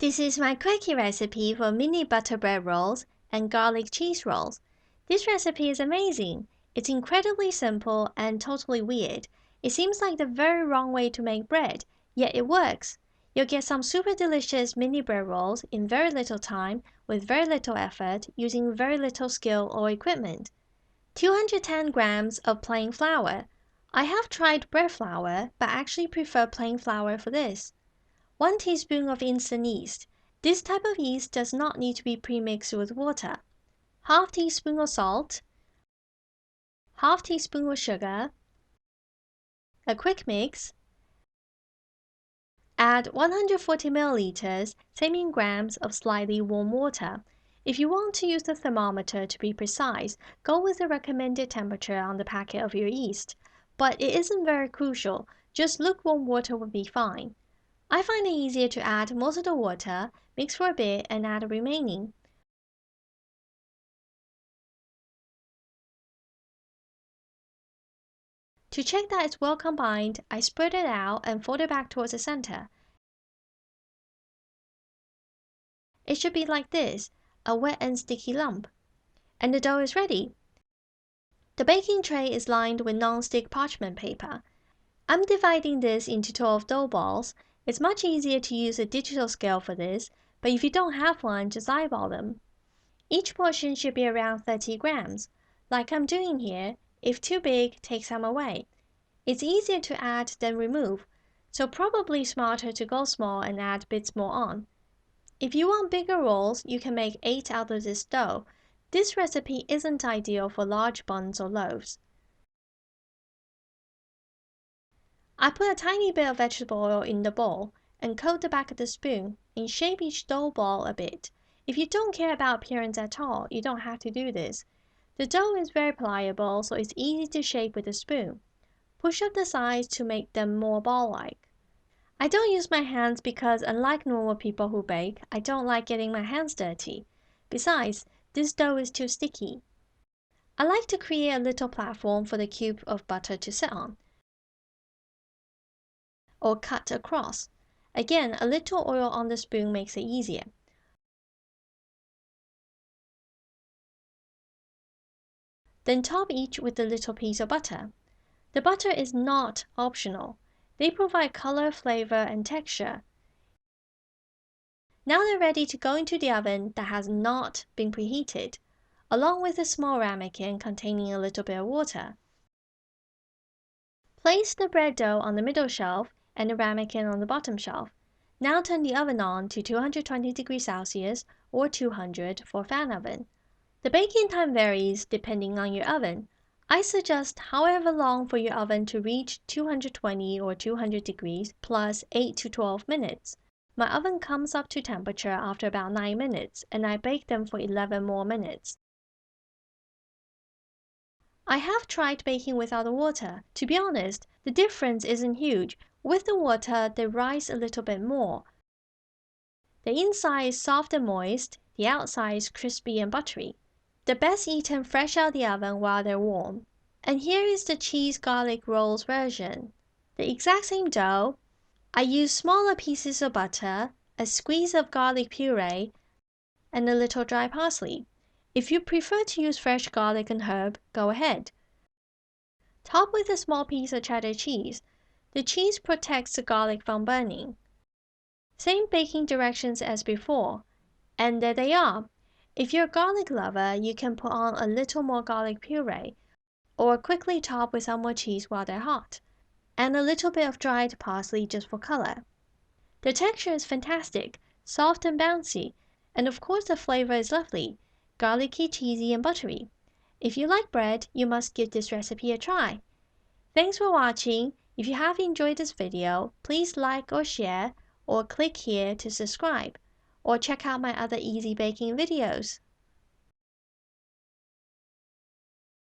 This is my quirky recipe for mini butter bread rolls and garlic cheese rolls. This recipe is amazing. It's incredibly simple and totally weird. It seems like the very wrong way to make bread, yet it works. You'll get some super delicious mini bread rolls in very little time with very little effort using very little skill or equipment. 210 grams of plain flour. I have tried bread flour, but actually prefer plain flour for this. 1 teaspoon of instant yeast. This type of yeast does not need to be pre-mixed with water. Half teaspoon of salt. Half teaspoon of sugar. A quick mix. Add 140 milliliters, 17 grams of slightly warm water. If you want to use the thermometer to be precise, go with the recommended temperature on the packet of your yeast. But it isn't very crucial, just lukewarm water would be fine. I find it easier to add most of the water, mix for a bit, and add the remaining. To check that it's well combined, I spread it out and fold it back towards the center. It should be like this, a wet and sticky lump. And the dough is ready. The baking tray is lined with non-stick parchment paper. I'm dividing this into 12 dough balls. It's much easier to use a digital scale for this, but if you don't have one, just eyeball them. Each portion should be around 30 grams. Like I'm doing here, if too big, take some away. It's easier to add than remove, so probably smarter to go small and add bits more on. If you want bigger rolls, you can make 8 out of this dough. This recipe isn't ideal for large buns or loaves. I put a tiny bit of vegetable oil in the bowl and coat the back of the spoon and shape each dough ball a bit. If you don't care about appearance at all, you don't have to do this. The dough is very pliable, so it's easy to shape with a spoon. Push up the sides to make them more ball-like. I don't use my hands because unlike normal people who bake, I don't like getting my hands dirty. Besides, this dough is too sticky. I like to create a little platform for the cube of butter to sit on, or cut across. Again, a little oil on the spoon makes it easier. Then top each with a little piece of butter. The butter is not optional. They provide color, flavor, and texture. Now they're ready to go into the oven that has not been preheated, along with a small ramekin containing a little bit of water. Place the bread dough on the middle shelf and the ramekin on the bottom shelf. Now turn the oven on to 220 degrees Celsius or 200 for fan oven. The baking time varies depending on your oven. I suggest however long for your oven to reach 220 or 200 degrees plus 8 to 12 minutes. My oven comes up to temperature after about 9 minutes and I bake them for 11 more minutes. I have tried baking without the water. To be honest, the difference isn't huge. With the water, they rise a little bit more. The inside is soft and moist, the outside is crispy and buttery. They're best eaten fresh out of the oven while they're warm. And here is the cheese garlic rolls version. The exact same dough. I use smaller pieces of butter, a squeeze of garlic puree, and a little dry parsley. If you prefer to use fresh garlic and herb, go ahead. Top with a small piece of cheddar cheese. The cheese protects the garlic from burning. Same baking directions as before. And there they are. If you're a garlic lover, you can put on a little more garlic puree, or quickly top with some more cheese while they're hot, and a little bit of dried parsley just for color. The texture is fantastic, soft and bouncy, and of course the flavor is lovely, garlicky, cheesy, and buttery. If you like bread, you must give this recipe a try. Thanks for watching. If you have enjoyed this video, please like or share, or click here to subscribe, or check out my other easy baking videos.